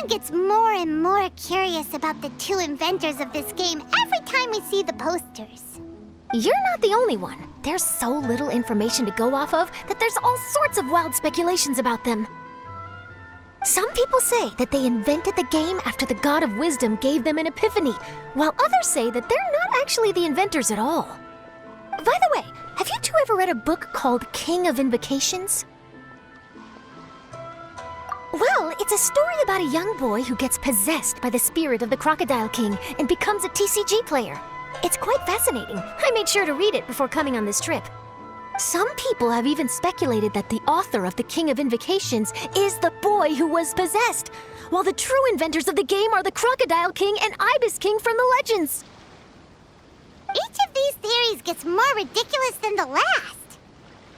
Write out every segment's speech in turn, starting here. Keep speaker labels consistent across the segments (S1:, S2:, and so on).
S1: Paimon gets more and more curious about the two inventors of this game every time we see the posters.
S2: You're not the only one. There's so little information to go off of that there's all sorts of wild speculations about them. Some people say that they invented the game after the God of Wisdom gave them an epiphany, while others say that they're not actually the inventors at all. By the way, have you two ever read a book called King of Invocations? Well, it's a story about a young boy who gets possessed by the spirit of the Crocodile King and becomes a TCG player. It's quite fascinating. I made sure to read it before coming on this trip. Some people have even speculated that the author of the King of Invocations is the boy who was possessed, while the true inventors of the game are the Crocodile King and Ibis King from the legends.
S1: Each of these theories gets more ridiculous than the last.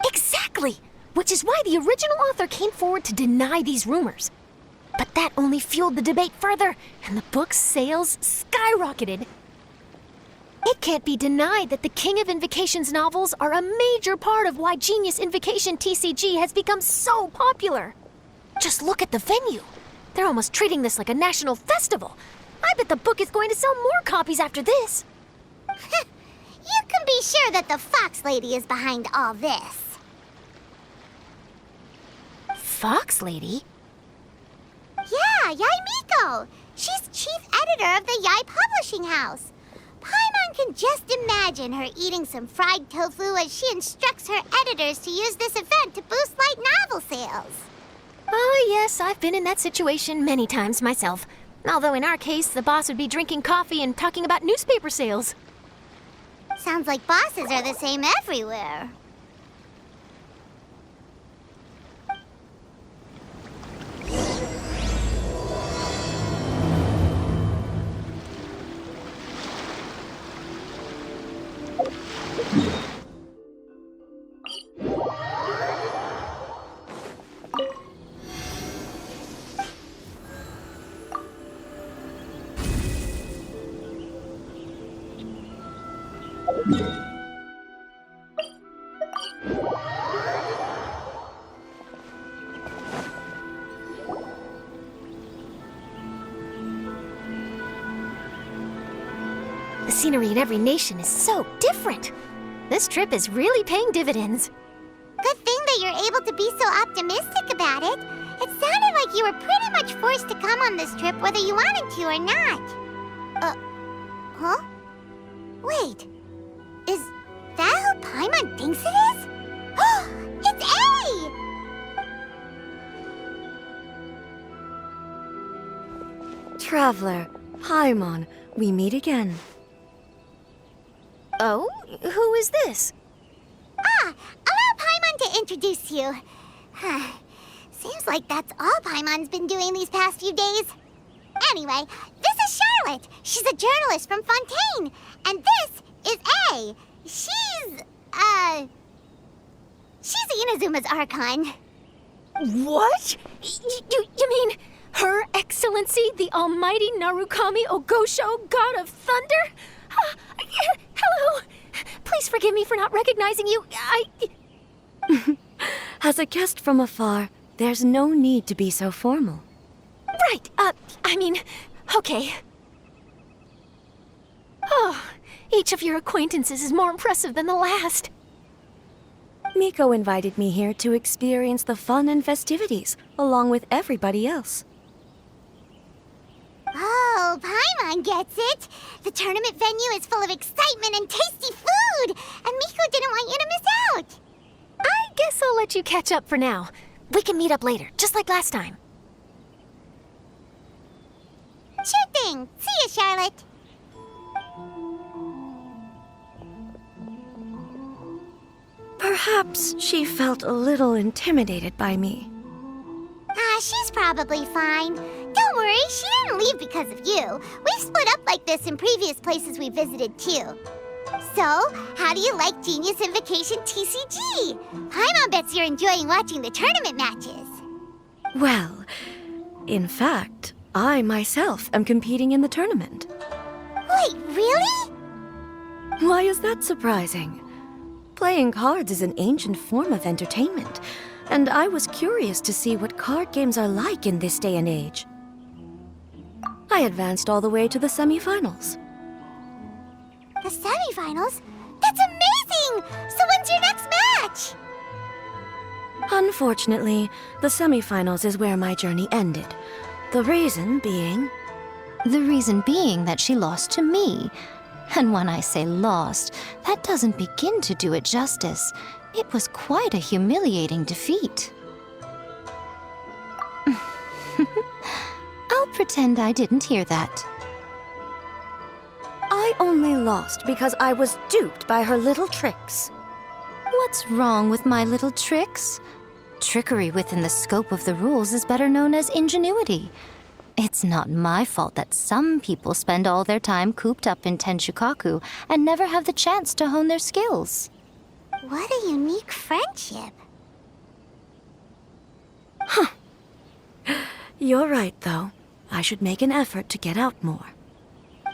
S2: Exactly! Which is why the original author came forward to deny these rumors. But that only fueled the debate further, and the book's sales skyrocketed. It can't be denied that the King of Invocations novels are a major part of why Genius Invocation TCG has become so popular. Just look at the venue. They're almost treating this like a national festival. I bet the book is going to sell more copies after this.
S1: You can be sure that the Fox Lady is behind all this.
S2: Fox Lady?
S1: Yeah, Yai Miko. She's chief editor of the Yai Publishing House. Paimon can just imagine her eating some fried tofu as she instructs her editors to use this event to boost light novel sales.
S2: Oh yes, I've been in that situation many times myself. Although in our case, the boss would be drinking coffee and talking about newspaper sales.
S1: Sounds like bosses are the same everywhere.
S2: The scenery in every nation is so different. This trip is really paying dividends.
S1: Good thing that you're able to be so optimistic about it. It sounded like you were pretty much forced to come on this trip whether you wanted to or not. Huh? Wait. Is that who Paimon thinks it is? It's A!
S3: Traveler, Paimon, we meet again.
S2: Oh? Who is this?
S1: Allow Paimon to introduce you. Seems like that's all Paimon's been doing these past few days. Anyway, this is Charlotte. She's a journalist from Fontaine. And this is A. She's Inazuma's Archon.
S2: What? You mean Her Excellency, the Almighty Narukami Ogosho, God of Thunder? Hello. Please forgive me for not recognizing you.
S3: As a guest from afar, there's no need to be so formal.
S2: Right, okay. Oh, each of your acquaintances is more impressive than the last.
S3: Miko invited me here to experience the fun and festivities, along with everybody else.
S1: Oh, Paimon gets it. The tournament venue is full of excitement and tasty food, and Miko didn't want you to miss out.
S2: I guess I'll let you catch up for now. We can meet up later, just like last time.
S1: Sure thing. See you, Charlotte.
S3: Perhaps she felt a little intimidated by me.
S1: She's probably fine. Don't worry, she didn't leave because of you. We've split up like this in previous places we visited, too. So, how do you like Genius Invocation TCG? Paimon bets you're enjoying watching the tournament matches.
S3: Well, in fact, I myself am competing in the tournament.
S1: Wait, really?
S3: Why is that surprising? Playing cards is an ancient form of entertainment, and I was curious to see what card games are like in this day and age. I advanced all the way to the semifinals.
S1: The semifinals? That's amazing! So when's your next match?
S3: Unfortunately, the semifinals is where my journey ended. The reason being...
S2: The reason being that she lost to me. And when I say lost, that doesn't begin to do it justice. It was quite a humiliating defeat. I'll pretend I didn't hear that.
S3: I only lost because I was duped by her little tricks.
S2: What's wrong with my little tricks? Trickery within the scope of the rules is better known as ingenuity. It's not my fault that some people spend all their time cooped up in Tenshukaku and never have the chance to hone their skills.
S1: What a unique friendship.
S3: You're right, though. I should make an effort to get out more.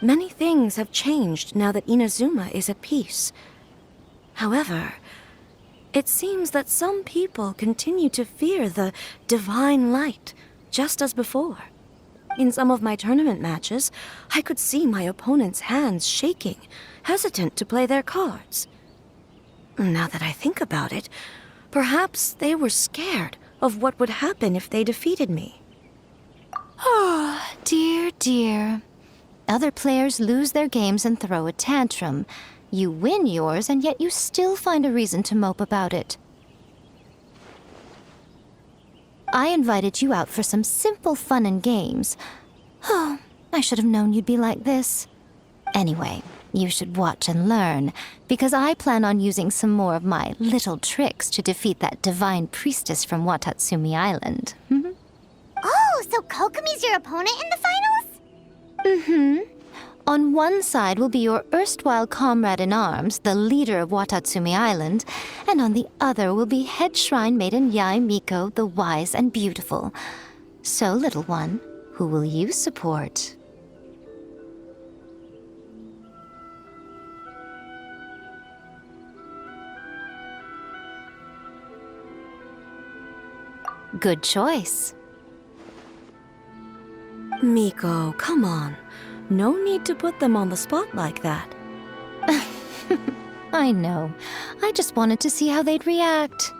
S3: Many things have changed now that Inazuma is at peace. However, it seems that some people continue to fear the divine light, just as before. In some of my tournament matches, I could see my opponent's hands shaking, hesitant to play their cards. Now that I think about it, perhaps they were scared of what would happen if they defeated me.
S2: Oh, dear, dear. Other players lose their games and throw a tantrum. You win yours, and yet you still find a reason to mope about it. I invited you out for some simple fun and games. Oh, I should have known you'd be like this. Anyway, you should watch and learn, because I plan on using some more of my little tricks to defeat that divine priestess from Watatsumi Island.
S1: Oh, so Kokomi's your opponent in the finals?
S2: Mm-hmm. On one side will be your erstwhile comrade in arms, the leader of Watatsumi Island, and on the other will be head shrine maiden Yae Miko, the wise and beautiful. So, little one, who will you support? Good choice.
S3: Miko, come on. No need to put them on the spot like that.
S2: I know. I just wanted to see how they'd react.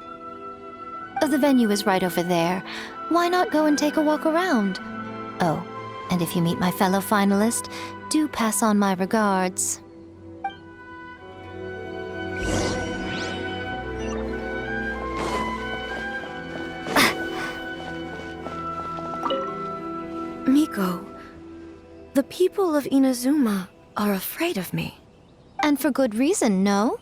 S2: The venue is right over there. Why not go and take a walk around? Oh, and if you meet my fellow finalist, do pass on my regards.
S3: Miko, the people of Inazuma are afraid of me.
S2: And for good reason, no?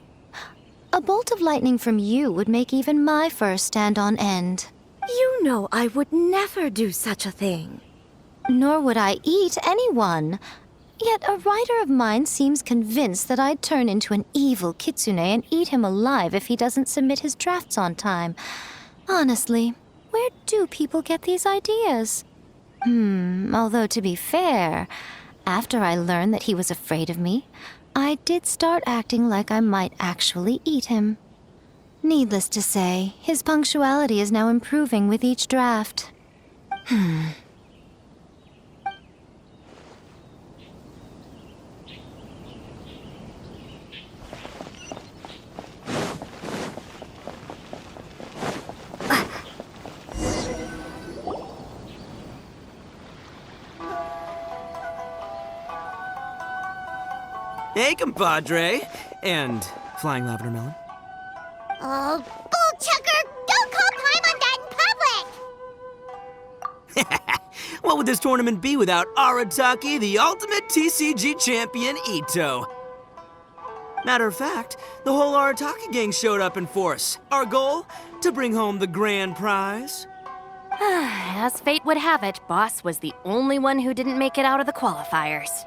S2: A bolt of lightning from you would make even my fur stand on end.
S3: You know I would never do such a thing.
S2: Nor would I eat anyone. Yet a writer of mine seems convinced that I'd turn into an evil kitsune and eat him alive if he doesn't submit his drafts on time. Honestly, where do people get these ideas? Although to be fair, after I learned that he was afraid of me, I did start acting like I might actually eat him. Needless to say, his punctuality is now improving with each draft.
S4: Hey, compadre. And flying lavender melon.
S1: Oh, bull chucker! Don't call time on that in public!
S4: What would this tournament be without Arataki, the ultimate TCG champion, Ito? Matter of fact, the whole Arataki gang showed up in force. Our goal? To bring home the grand prize.
S5: As fate would have it, Boss was the only one who didn't make it out of the qualifiers.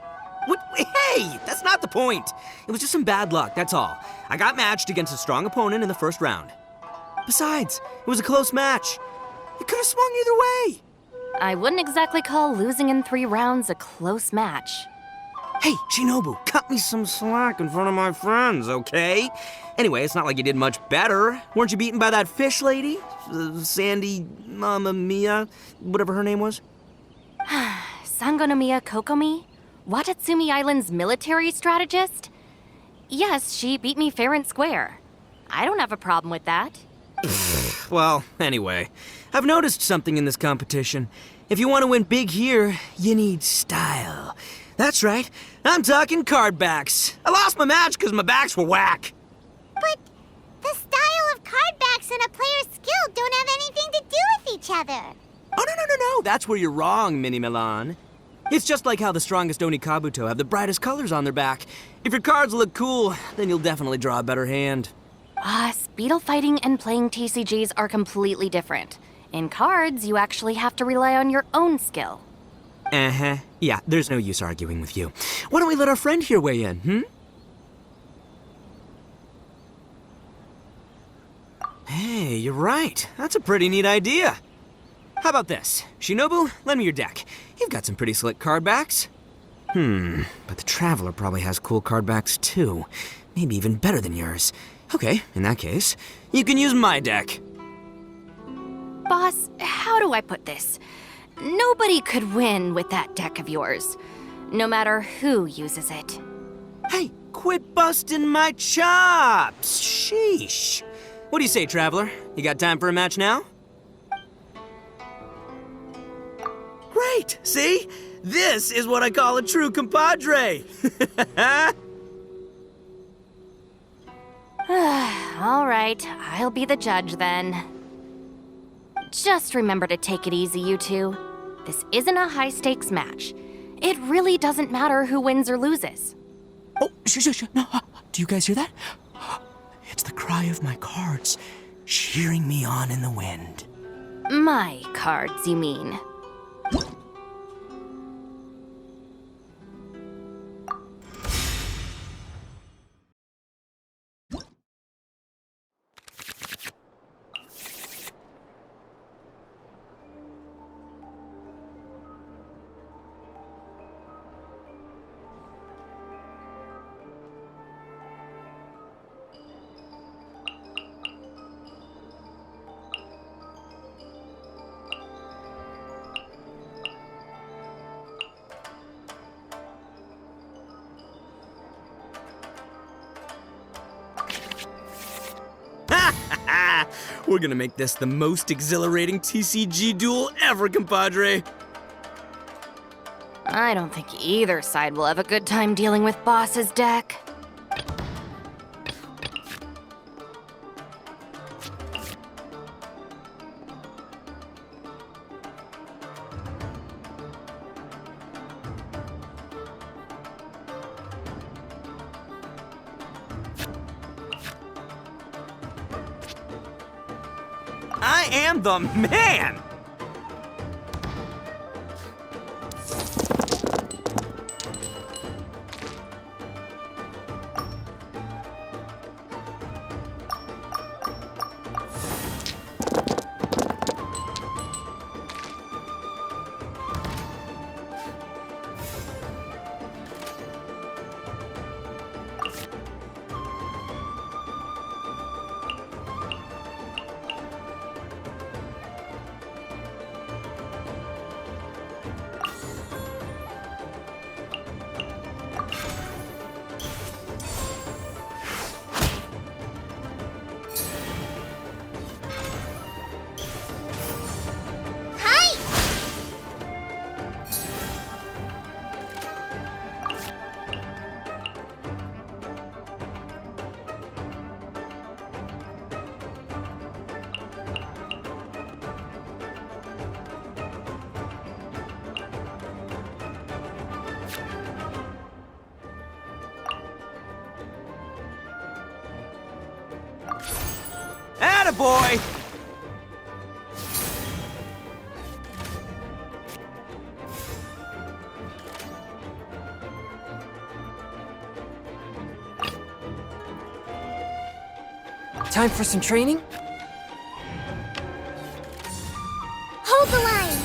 S4: What? Hey, that's not the point. It was just some bad luck, that's all. I got matched against a strong opponent in the first round. Besides, it was a close match. It could have swung either way.
S5: I wouldn't exactly call losing in 3 rounds a close match.
S4: Hey, Shinobu, cut me some slack in front of my friends, okay? Anyway, it's not like you did much better. Weren't you beaten by that fish lady? Sandy, Mamma Mia, whatever her name was?
S5: Sangonomiya Kokomi, Watatsumi Island's military strategist? Yes, she beat me fair and square. I don't have a problem with that.
S4: Well, anyway, I've noticed something in this competition. If you want to win big here, you need style. That's right, I'm talking card backs. I lost my match because my backs were whack.
S1: But the style of card backs and a player's skill don't have anything to do with each other.
S4: Oh, no, that's where you're wrong, Mini Milan. It's just like how the strongest Oni Kabuto have the brightest colors on their back. If your cards look cool, then you'll definitely draw a better hand.
S5: Speedle fighting and playing TCGs are completely different. In cards, you actually have to rely on your own skill.
S4: Uh-huh. Yeah, there's no use arguing with you. Why don't we let our friend here weigh in, Hey, you're right. That's a pretty neat idea. How about this? Shinobu, lend me your deck. You've got some pretty slick card backs. But the Traveler probably has cool card backs too. Maybe even better than yours. Okay, in that case, you can use my deck.
S5: Boss, how do I put this? Nobody could win with that deck of yours, no matter who uses it.
S4: Hey, quit busting my chops! Sheesh. What do you say, Traveler? You got time for a match now? Great! See? This is what I call a true compadre!
S5: All right, I'll be the judge then. Just remember to take it easy, you two. This isn't a high-stakes match. It really doesn't matter who wins or loses.
S4: Oh, shh. No, do you guys hear that? It's the cry of my cards, cheering me on in the wind.
S5: My cards, you mean?
S4: We're gonna make this the most exhilarating TCG duel ever, compadre.
S5: I don't think either side will have a good time dealing with Boss's deck.
S4: I am the man!
S1: Hi!
S4: Attaboy!
S6: Time for some training?
S1: Hold the line!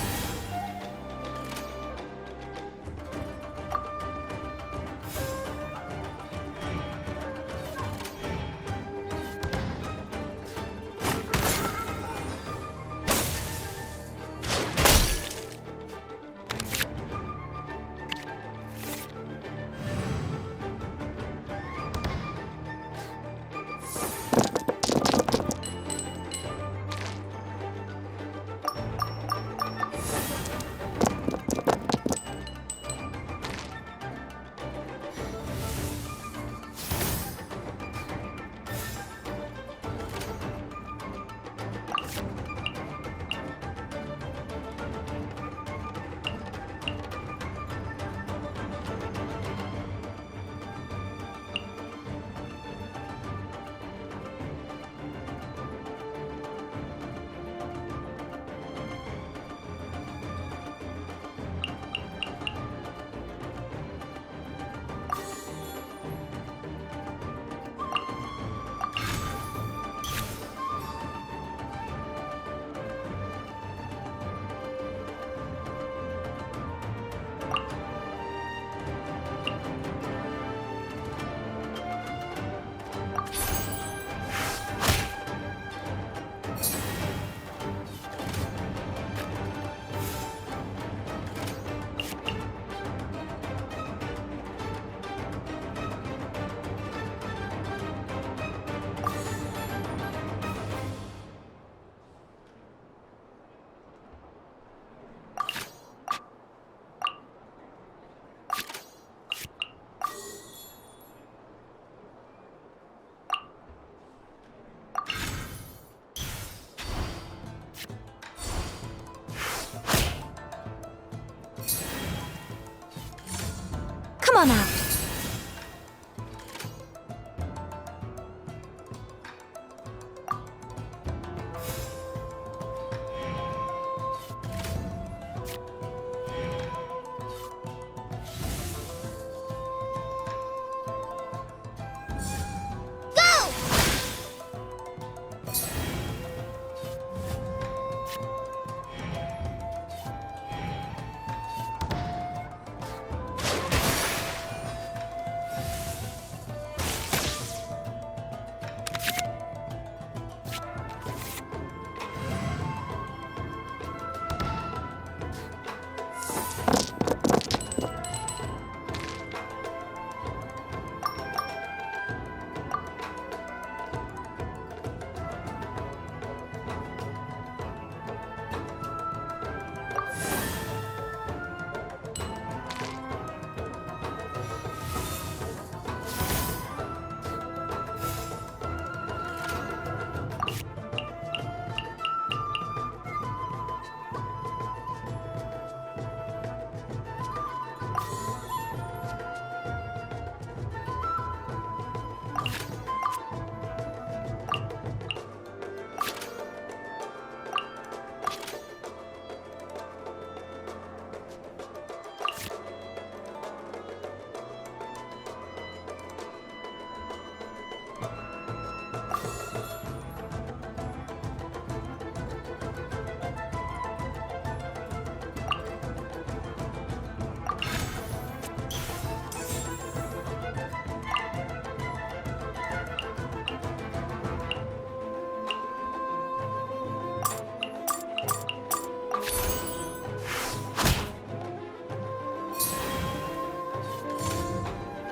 S3: Come on out.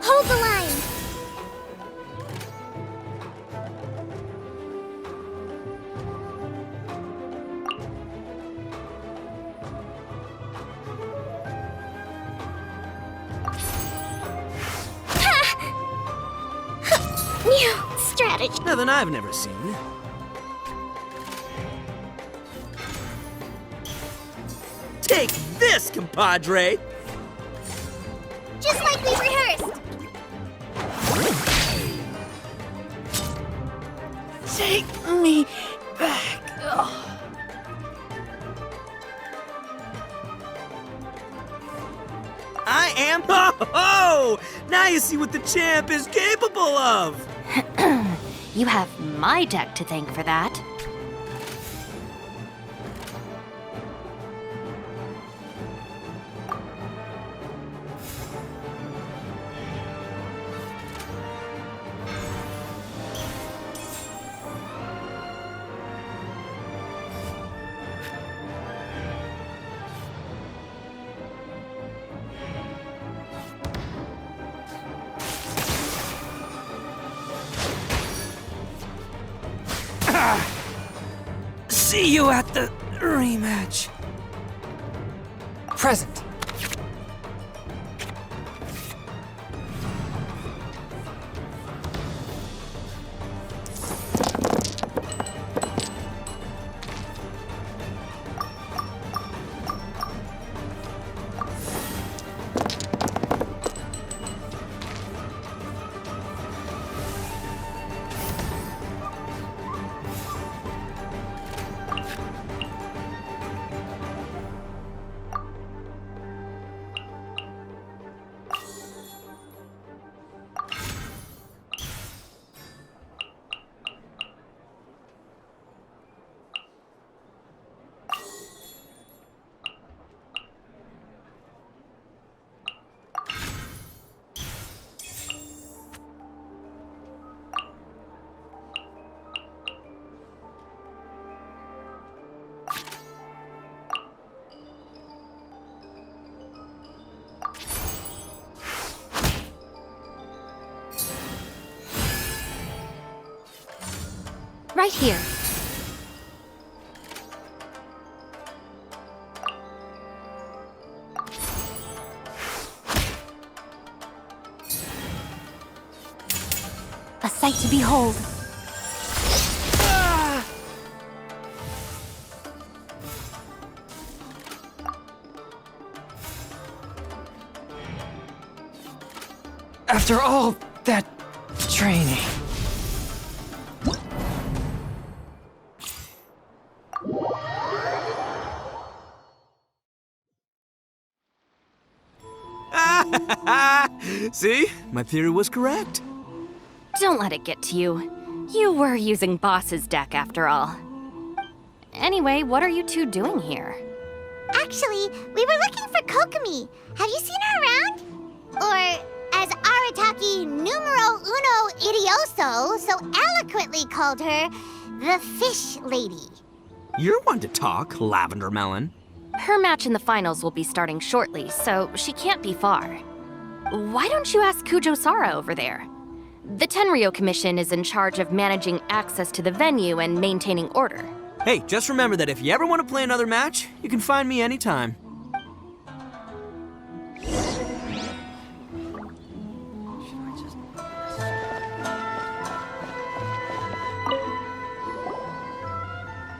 S1: Hold the line! New strategy.
S4: Nothing I've never seen. Take this, compadre!
S1: Just like we rehearsed.
S4: Take me back. I am. Ho! Now you see what the champ is capable of.
S5: You have my deck to thank for that.
S6: See you at the rematch. Present.
S5: Right here.
S2: A sight to behold.
S6: After all that training.
S4: See? My theory was correct.
S5: Don't let it get to you. You were using Boss's deck after all. Anyway, what are you two doing here?
S1: Actually, we were looking for Kokomi. Have you seen her around? Or, as Arataki numero uno idioso so eloquently called her, the Fish Lady.
S4: You're one to talk, Lavender Melon.
S5: Her match in the finals will be starting shortly, so she can't be far. Why don't you ask Kujo-Sara over there? The Tenryo Commission is in charge of managing access to the venue and maintaining order.
S4: Hey, just remember that if you ever want to play another match, you can find me anytime.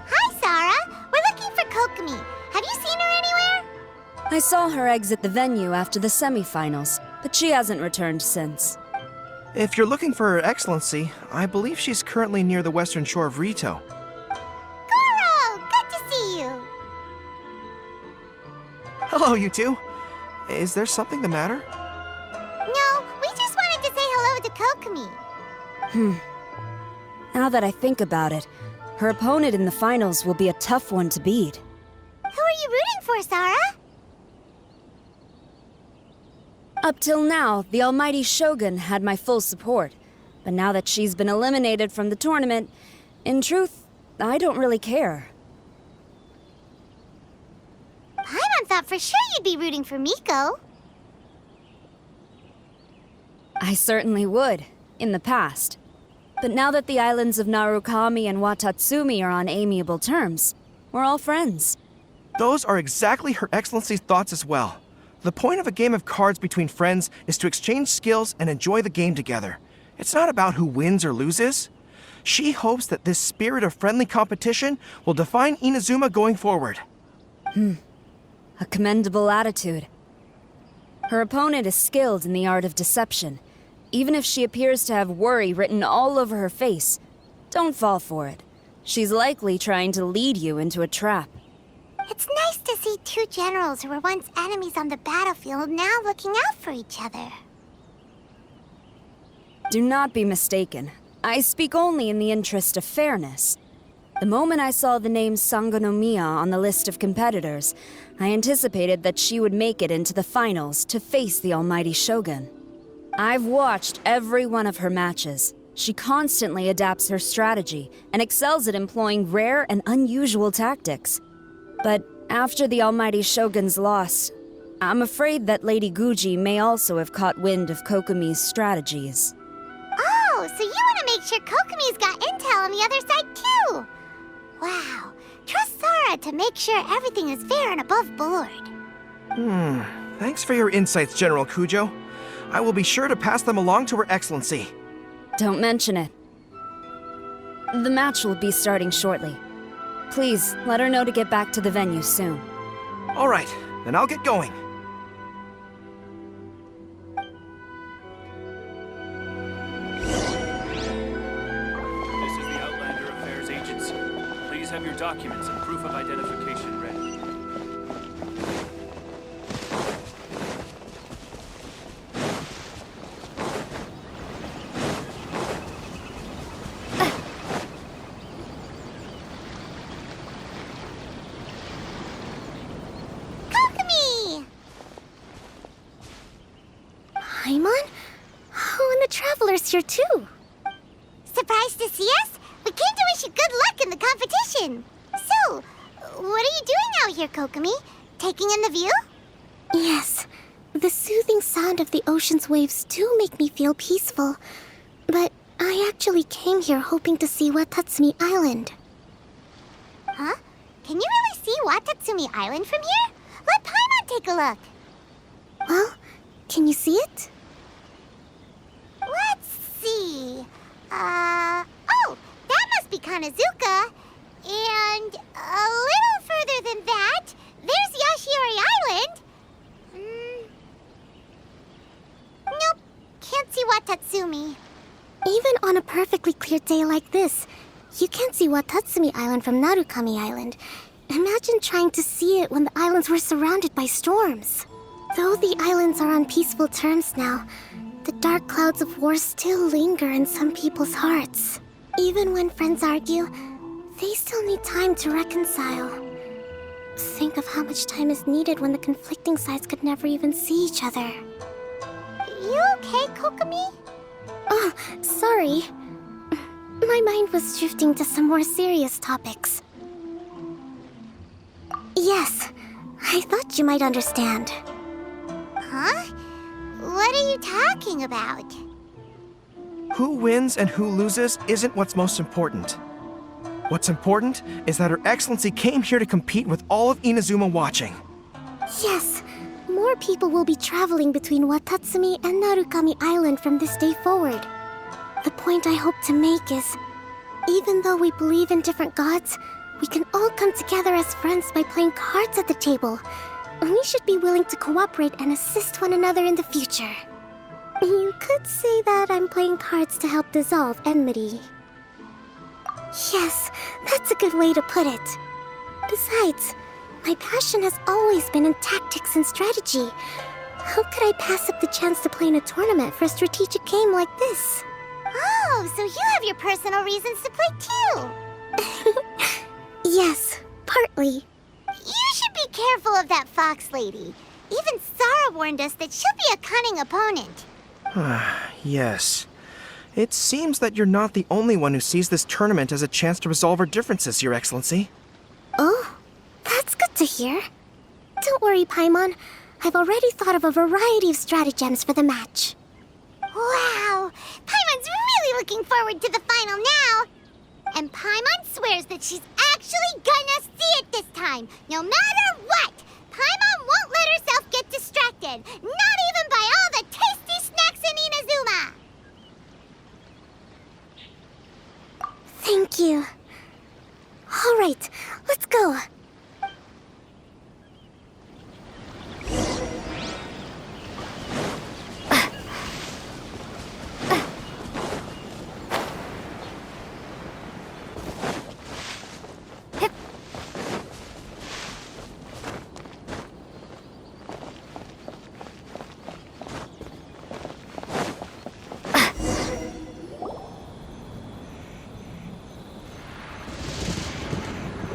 S1: Hi, Sarah. We're looking for Kokomi. Have you seen her anywhere?
S7: I saw her exit the venue after the semifinals, but she hasn't returned since.
S8: If you're looking for Her Excellency, I believe she's currently near the western shore of Rito.
S1: Goro, good to see you.
S8: Hello, you two. Is there something the matter?
S1: No, we just wanted to say hello to Kokomi.
S7: Now that I think about it, her opponent in the finals will be a tough one to beat.
S1: Who are you rooting for, Sarah?
S7: Up till now, the almighty Shogun had my full support. But now that she's been eliminated from the tournament, in truth, I don't really care.
S1: Paimon thought for sure you'd be rooting for Miko.
S7: I certainly would, in the past. But now that the islands of Narukami and Watatsumi are on amiable terms, we're all friends.
S8: Those are exactly Her Excellency's thoughts as well. The point of a game of cards between friends is to exchange skills and enjoy the game together. It's not about who wins or loses. She hopes that this spirit of friendly competition will define Inazuma going forward.
S7: A commendable attitude. Her opponent is skilled in the art of deception. Even if she appears to have worry written all over her face, don't fall for it. She's likely trying to lead you into a trap.
S1: It's nice to see two generals who were once enemies on the battlefield now looking out for each other.
S7: Do not be mistaken. I speak only in the interest of fairness. The moment I saw the name Sangonomiya on the list of competitors, I anticipated that she would make it into the finals to face the almighty Shogun. I've watched every one of her matches. She constantly adapts her strategy and excels at employing rare and unusual tactics. But after the almighty Shogun's loss, I'm afraid that Lady Guji may also have caught wind of Kokomi's strategies.
S1: Oh, so you want to make sure Kokomi's got intel on the other side too? Wow. Trust Sarah to make sure everything is fair and above board.
S8: Thanks for your insights, General Kujo. I will be sure to pass them along to Her Excellency.
S7: Don't mention it. The match will be starting shortly. Please, let her know to get back to the venue soon.
S8: All right, then I'll get going.
S9: This is the Outlander Affairs Agency. Please have your documents and proof of identification ready.
S1: Kokomi!
S2: Paimon? Oh, and the Traveler's here too.
S1: Surprised to see us? We came to wish you good luck in the competition. So, what are you doing out here, Kokomi? Taking in the view?
S2: Yes, the soothing sound of the ocean's waves do make me feel peaceful. But I actually came here hoping to see Watatsumi Island.
S1: Huh? Can you really see Watatsumi Island from here? Let Paimon take a look.
S2: Well, can you see it?
S1: Let's see. Oh, that must be Kanazuka. And a little further than that, there's Yashiori Island. Nope, can't Watatsumi.
S10: Even on a perfectly clear day like this, you can't see Watatsumi Island from Narukami Island. Imagine trying to see it when the islands were surrounded by storms. Though the islands are on peaceful terms now, the dark clouds of war still linger in some people's hearts. Even when friends argue, they still need time to reconcile. Think of how much time is needed when the conflicting sides could never even see each other.
S1: You okay, Kokomi?
S10: Oh, sorry. My mind was drifting to some more serious topics. Yes, I thought you might understand.
S1: Huh? What are you talking about?
S8: Who wins and who loses isn't what's most important. What's important is that Her Excellency came here to compete with all of Inazuma watching.
S10: Yes, more people will be traveling between Watatsumi and Narukami Island from this day forward. The point I hope to make is, even though we believe in different gods, we can all come together as friends by playing cards at the table. We should be willing to cooperate and assist one another in the future. You could say that I'm playing cards to help dissolve enmity. Yes, that's a good way to put it. Besides, my passion has always been in tactics and strategy. How could I pass up the chance to play in a tournament for a strategic game like this?
S1: Oh, so you have your personal reasons to play too.
S10: Yes, partly.
S1: You should be careful of that fox lady. Even Sarah warned us that she'll be a cunning opponent.
S8: Yes. It seems that you're not the only one who sees this tournament as a chance to resolve our differences, Your Excellency.
S10: Oh, that's good to hear. Don't worry, Paimon. I've already thought of a variety of stratagems for the match.
S1: Wow! Paimon's really looking forward to the final now! And Paimon swears that she's actually gonna see it this time, no matter what! Paimon won't let herself get distracted, not even by all the tasty snacks in Inazuma!
S10: Thank you. All right, let's go.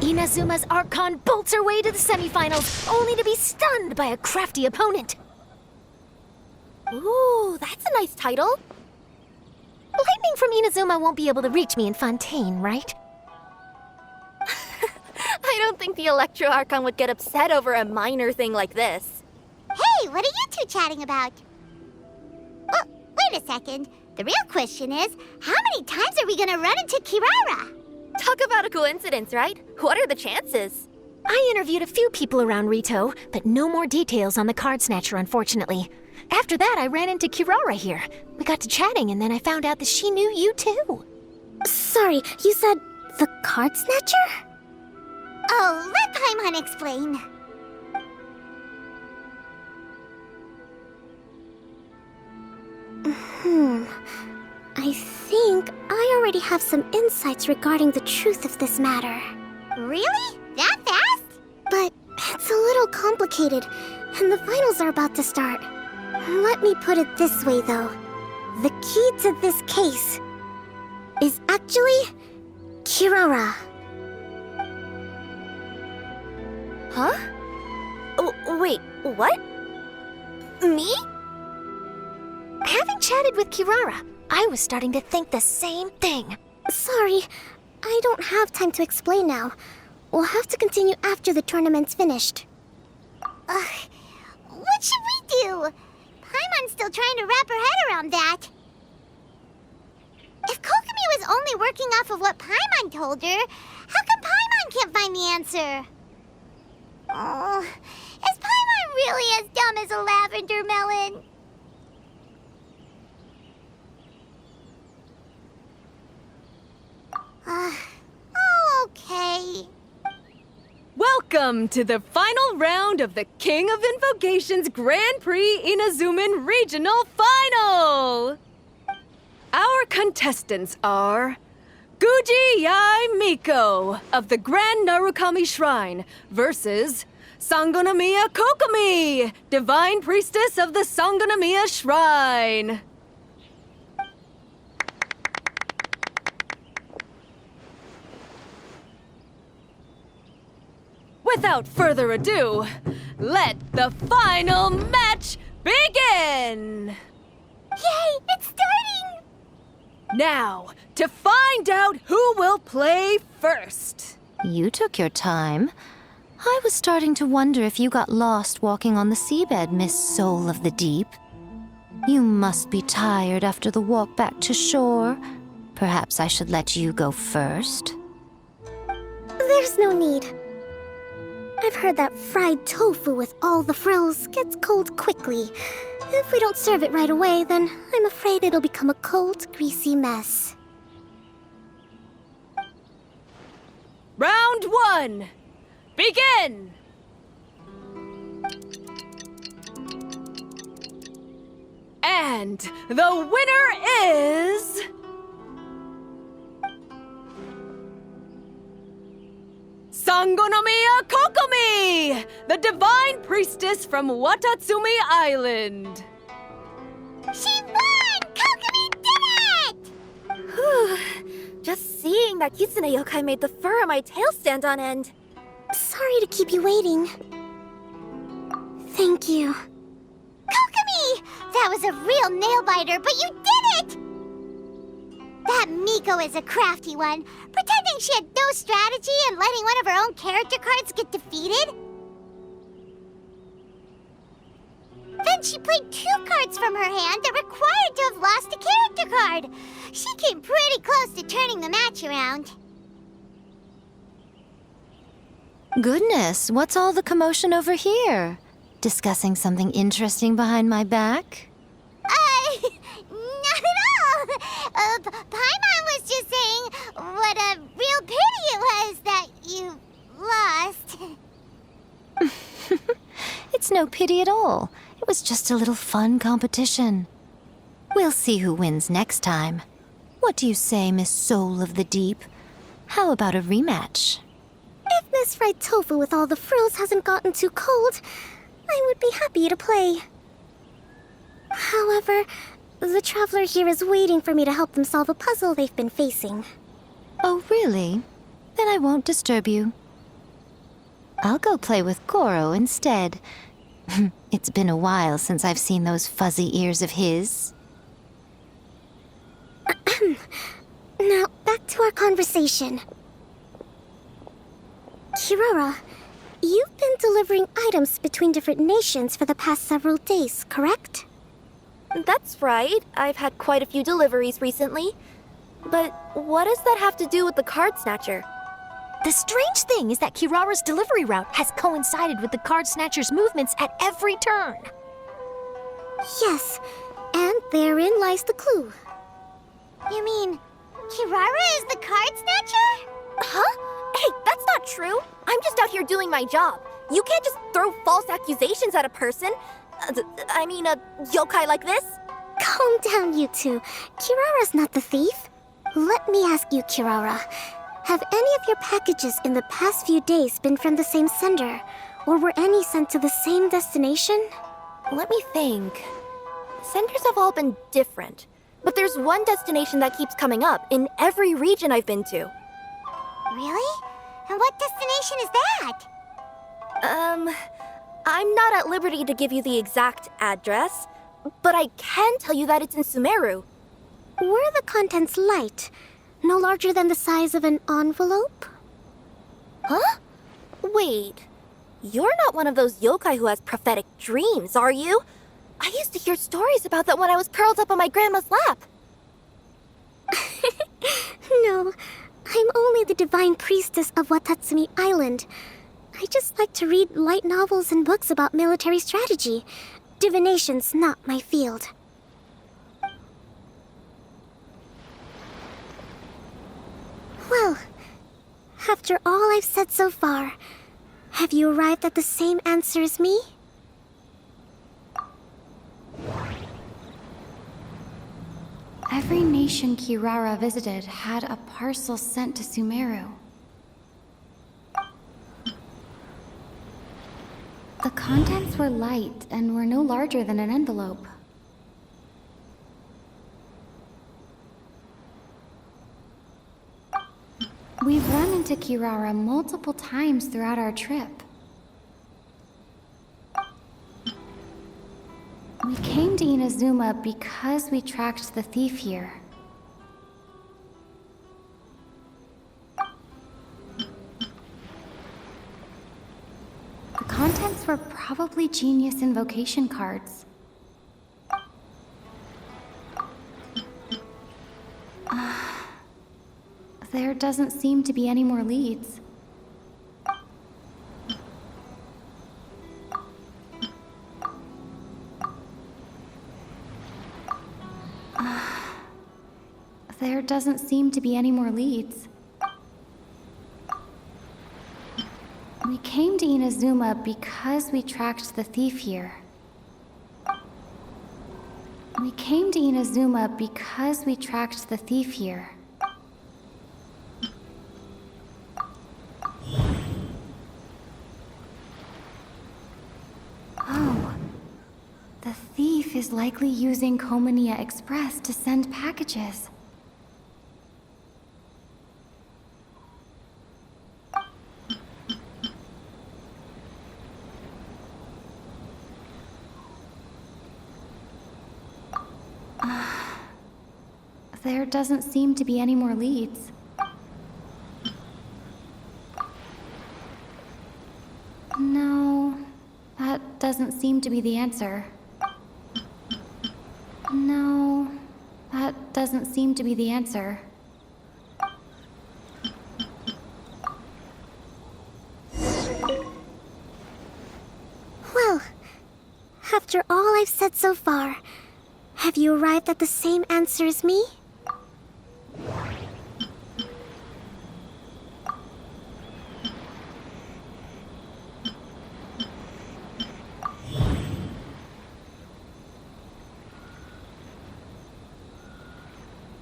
S2: Inazuma's Archon bolts her way to the semifinals, only to be stunned by a crafty opponent.
S5: Ooh, that's a nice title.
S2: Lightning from Inazuma won't be able to reach me in Fontaine, right?
S5: I don't think the Electro Archon would get upset over a minor thing like this.
S1: Hey, what are you two chatting about? Oh, wait a second. The real question is, how many times are we gonna run into Kirara?
S5: Talk about a coincidence, right? What are the chances?
S2: I interviewed a few people around Rito, but no more details on the card snatcher, unfortunately. After that, I ran into Kirara here. We got to chatting, and then I found out that she knew you too.
S10: Sorry, you said the card snatcher?
S1: Oh, let Paimon explain.
S10: I think I already have some insights regarding the truth of this matter.
S1: Really? That fast?
S10: But it's a little complicated, and the finals are about to start. Let me put it this way, though. The key to this case is actually Kirara.
S5: Huh? Wait, what? Me?
S2: Having chatted with Kirara, I was starting to think the same thing.
S10: Sorry, I don't have time to explain now. We'll have to continue after the tournament's finished.
S1: What should we do? Paimon's still trying to wrap her head around that. If Kokomi was only working off of what Paimon told her, how come Paimon can't find the answer? Oh, is Paimon really as dumb as a lavender melon? Oh, okay.
S11: Welcome to the final round of the King of Invocations Grand Prix Inazuman Regional Final! Our contestants are Guji Yai Miko of the Grand Narukami Shrine versus Sangonomiya Kokomi, Divine Priestess of the Sangonomiya Shrine. Without further ado, let the final match begin!
S10: Yay, it's starting!
S11: Now, to find out who will play first.
S2: You took your time. I was starting to wonder if you got lost walking on the seabed, Miss Soul of the Deep. You must be tired after the walk back to shore. Perhaps I should let you go first.
S10: There's no need. I've heard that fried tofu with all the frills gets cold quickly. If we don't serve it right away, then I'm afraid it'll become a cold, greasy mess.
S11: Round 1. Begin! And the winner is... Sangonomiya Kokomi, the Divine Priestess from Watatsumi Island.
S1: She won! Kokomi did it!
S12: Just seeing that Kitsune yokai made the fur on my tail stand on end.
S10: Sorry to keep you waiting. Thank you.
S1: Kokomi! That was a real nail-biter, but you did it! That Miko is a crafty one, pretending she had no strategy and letting one of her own character cards get defeated. Then she played 2 cards from her hand that required to have lost a character card. She came pretty close to turning the match around.
S2: Goodness, what's all the commotion over here? Discussing something interesting behind my back?
S1: Not at all. Paimon was just saying what a real pity it was that you lost.
S2: It's no pity at all. It was just a little fun competition. We'll see who wins next time. What do you say, Miss Soul of the Deep? How about a rematch?
S10: If Miss Fried Tofu with all the frills hasn't gotten too cold, I would be happy to play. However, the traveler here is waiting for me to help them solve a puzzle they've been facing.
S2: Oh, really? Then I won't disturb you. I'll go play with Goro instead. It's been a while since I've seen those fuzzy ears of his.
S10: Now, back to our conversation. Kirara, you've been delivering items between different nations for the past several days, correct?
S12: That's right. I've had quite a few deliveries recently. But what does that have to do with the card snatcher?
S2: The strange thing is that Kirara's delivery route has coincided with the card snatcher's movements at every turn.
S10: Yes, and therein lies the clue.
S1: You mean Kirara is the card snatcher?
S12: Huh? Hey, that's not true. I'm just out here doing my job. You can't just throw false accusations at a person. I mean, a yokai like this?
S10: Calm down, you two. Kirara's not the thief. Let me ask you, Kirara. Have any of your packages in the past few days been from the same sender? Or were any sent to the same destination?
S12: Let me think. Senders have all been different. But there's one destination that keeps coming up in every region I've been to.
S1: Really? And what destination is that?
S12: I'm not at liberty to give you the exact address, but I can tell you that it's in Sumeru.
S10: Were the contents light? No larger than the size of an envelope?
S12: Huh? Wait. You're not one of those yokai who has prophetic dreams, are you? I used to hear stories about that when I was curled up on my grandma's lap.
S10: No, I'm only the Divine Priestess of Watatsumi Island. I just like to read light novels and books about military strategy. Divination's not my field. Well, after all I've said so far, have you arrived at the same answer as me?
S13: Every nation Kirara visited had a parcel sent to Sumeru. The contents were light and were no larger than an envelope. We've run into Kirara multiple times throughout our trip. We came to Inazuma because we tracked the thief here. The contents were probably genius invocation cards. There doesn't seem to be any more leads. There doesn't seem to be any more leads. We came to Inazuma because we tracked the thief here. We came to Inazuma because we tracked the thief here. Oh. The thief is likely using Komania Express to send packages. There doesn't seem to be any more leads. No, that doesn't seem to be the answer. No, that doesn't seem to be the answer.
S10: Well, after all I've said so far, have you arrived at the same answer as me?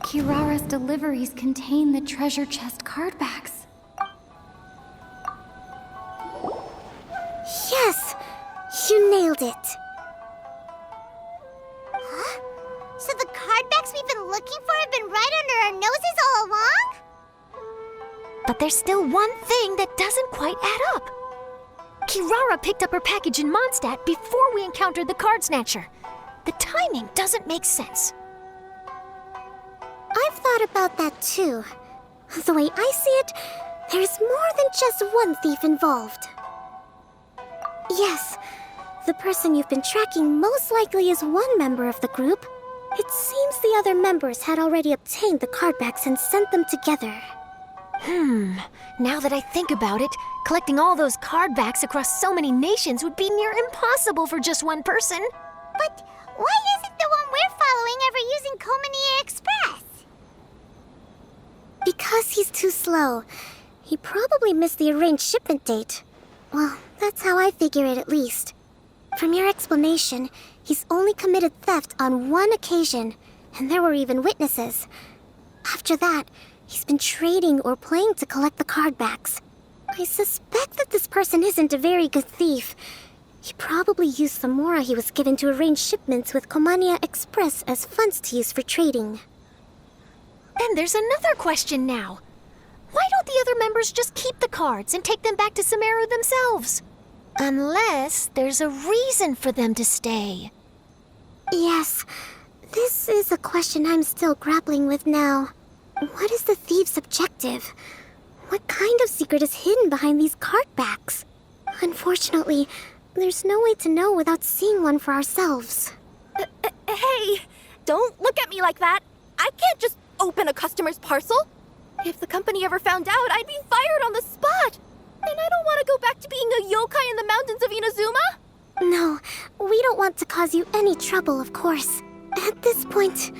S13: Kirara's deliveries contain the treasure chest card backs.
S10: Yes! You nailed it!
S1: Huh? So the card backs we've been looking for have been right under our noses all along?
S2: But there's still one thing that doesn't quite add up. Kirara picked up her package in Mondstadt before we encountered the card snatcher. The timing doesn't make sense.
S10: I've thought about that too. The way I see it, there's more than just one thief involved. Yes, the person you've been tracking most likely is one member of the group. It seems the other members had already obtained the cardbacks and sent them together.
S2: Now that I think about it, collecting all those cardbacks across so many nations would be near impossible for just one person.
S1: But why isn't the one we're following ever using Komania Express?
S10: Because he's too slow. He probably missed the arranged shipment date. Well, that's how I figure it at least. From your explanation, he's only committed theft on one occasion, and there were even witnesses. After that, he's been trading or playing to collect the cardbacks. I suspect that this person isn't a very good thief. He probably used the mora he was given to arrange shipments with Komania Express as funds to use for trading.
S2: Then there's another question now. Why don't the other members just keep the cards and take them back to Sumeru themselves? Unless there's a reason for them to stay.
S10: Yes, this is a question I'm still grappling with now. What is the thief's objective? What kind of secret is hidden behind these cardbacks? Unfortunately, there's no way to know without seeing one for ourselves.
S12: Hey, don't look at me like that. I can't just open a customer's parcel. If the company ever found out, I'd be fired on the spot. And I don't want to go back to being a yokai in the mountains of Inazuma.
S10: No, we don't want to cause you any trouble, of course. At this point,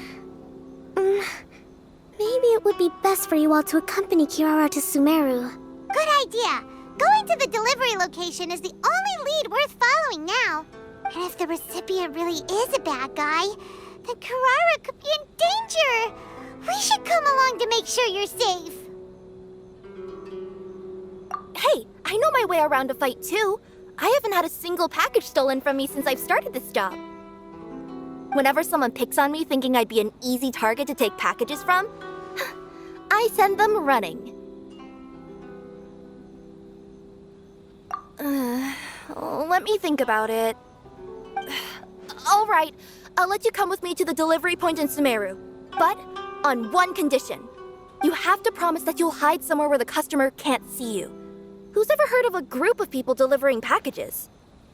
S10: maybe it would be best for you all to accompany Kirara to Sumeru.
S1: Good idea. Going to the delivery location is the only lead worth following now. And if the recipient really is a bad guy, Then Karara could be in danger! We should come along to make sure you're safe!
S12: Hey, I know my way around a fight too. I haven't had a single package stolen from me since I've started this job. Whenever someone picks on me thinking I'd be an easy target to take packages from, I send them running. Let me think about it. All right, I'll let you come with me to the delivery point in Sumeru. But on one condition. You have to promise that you'll hide somewhere where the customer can't see you. Who's ever heard of a group of people delivering packages?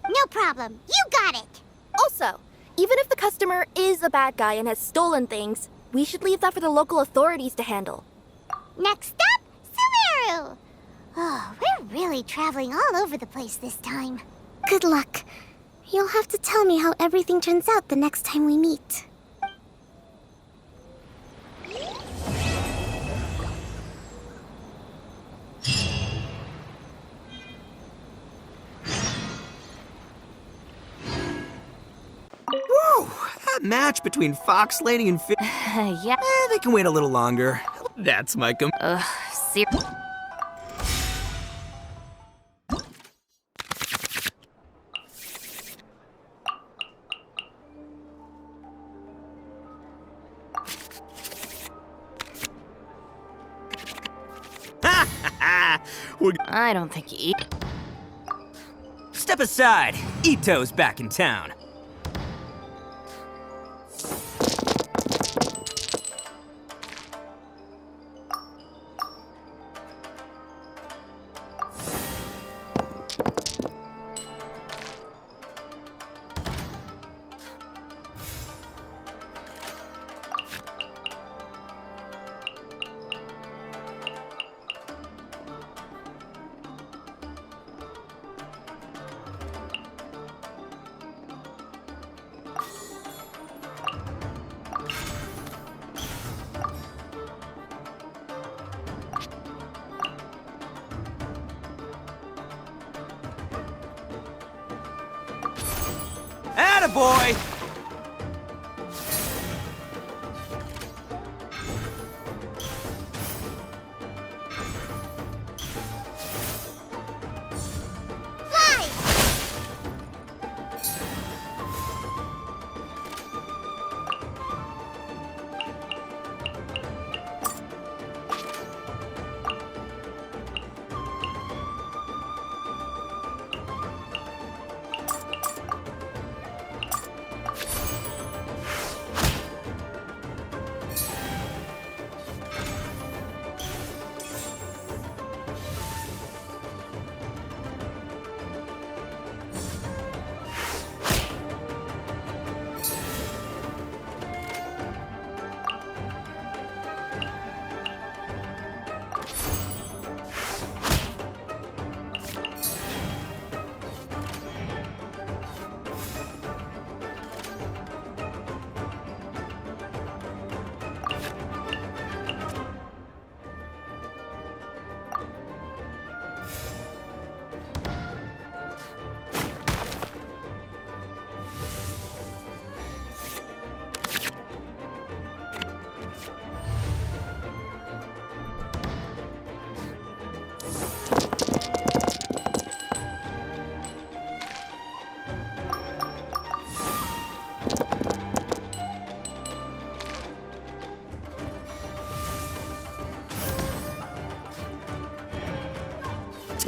S1: No problem. You got it!
S12: Also, even if the customer is a bad guy and has stolen things, we should leave that for the local authorities to handle.
S1: Next up, Sumeru! Oh, we're really traveling all over the place this time.
S10: Good luck. You'll have to tell me how everything turns out the next time we meet.
S4: Whoa! That match between Fox Lady and Fi-
S5: Yeah.
S4: they can wait a little longer. That's my
S5: I don't think you eat.
S4: Step aside. Ito's back in town. Attaboy!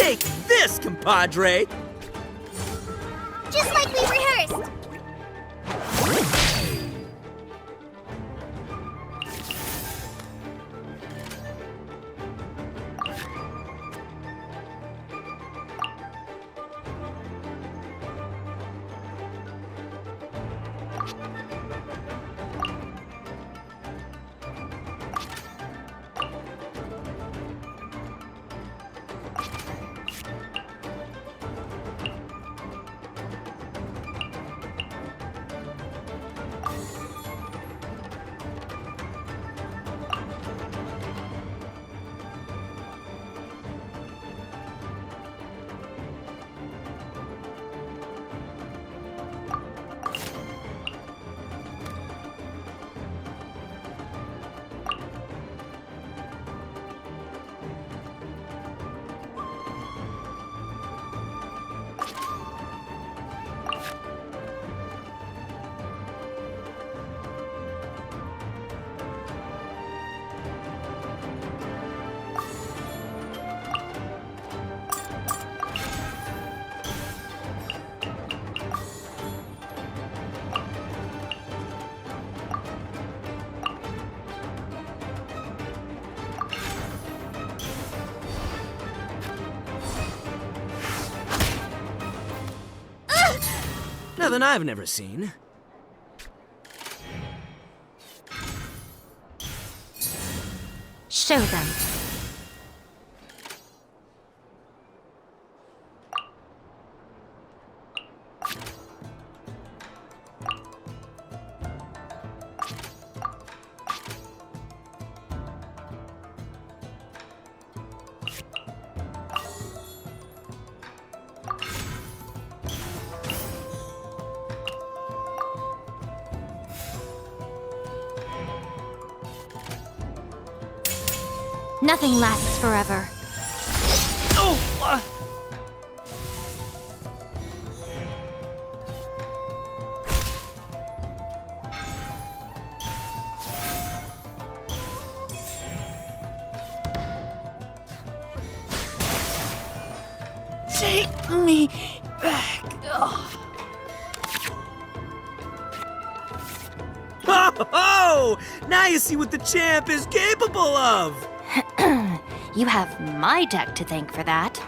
S4: Take this, compadre!
S1: Just like we rehearsed!
S4: Nothing I've never seen.
S5: Show them. Nothing lasts forever.
S4: Oh!
S6: Take me back. Oh.
S4: Oh! Now you see what the champ is capable of!
S5: You have my deck to thank for that.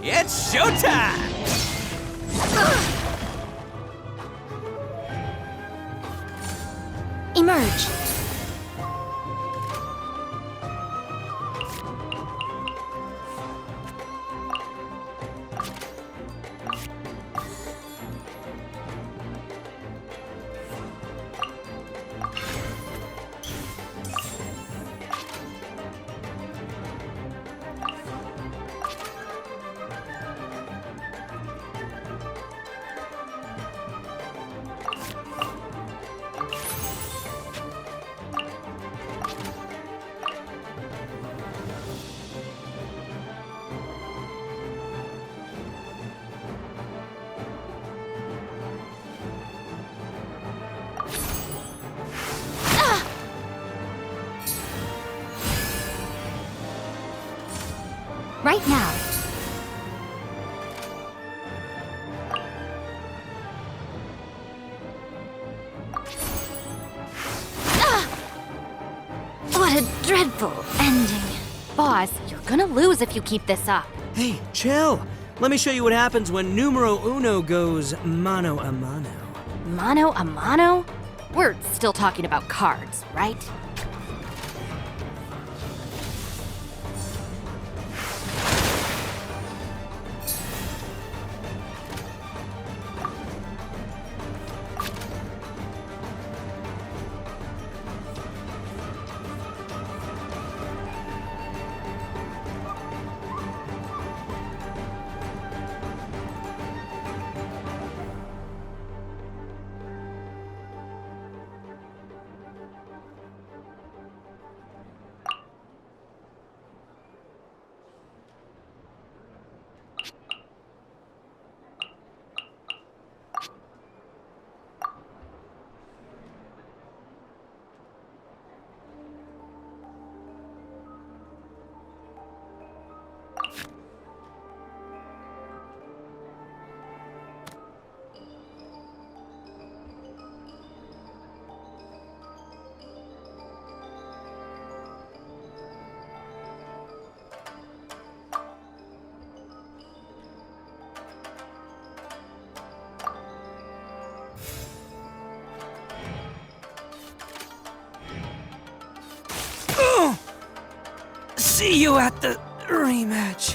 S4: It's showtime!
S5: Emerge. Right now. What a dreadful ending. Boss, you're gonna lose if you keep this up.
S4: Hey, chill. Let me show you what happens when numero uno goes mano a mano.
S5: Mano a mano? We're still talking about cards, right?
S6: See you at the rematch.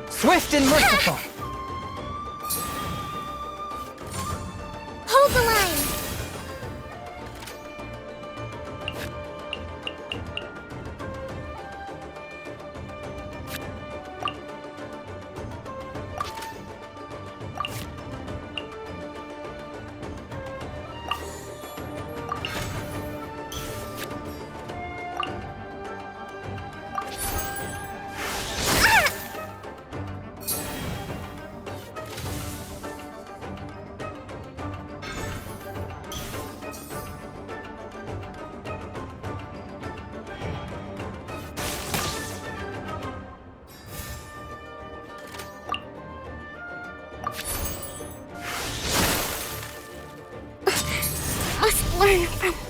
S14: Swift and merciful.
S1: Hold the line.
S10: Must learn from